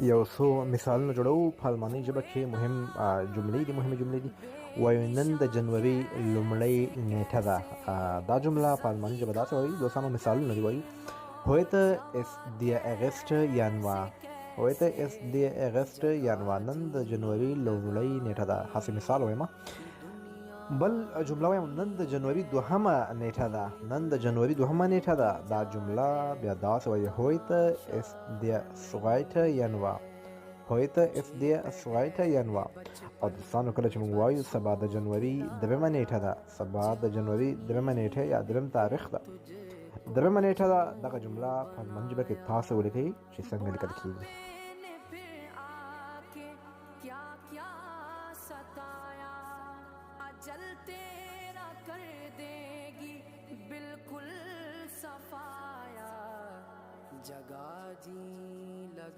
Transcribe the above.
یو څو مثالونه جوړو په المانۍ ژبه کې مهم مهمې جملې دي. وایو نن د جنوري لومړۍ نیټه ده. دا جمله په المانۍ ژبه داسې وایي. دوستانو مثالونه دي وایو: Heute ist der 1. Januar. Heute ist der 1. Januar. نن د جنوري لومړۍ نیټه ده. هسې مثال وایم. بل جمله وایم: نن د جنوري 2مه نیټه ده. نن د جنوري 2مه نیټه ده. دا جمله بیا داسې وایي: Heute ist der 2. Januar. Heute ist der 2. Januar. او دوستانو کله چې موږ وایو سبا د جنوري 3مه نیټه ده، سبا د جنوري 3مه نیټه یا 3 تاریخ ده، 3مه نیټه ده، دغه جمله په الماني ژبه کې تاسو ولیکئ چې څنګه لیکل کیږي. अजल तेरा कर देगी बिल्कुल सफाया जगा जी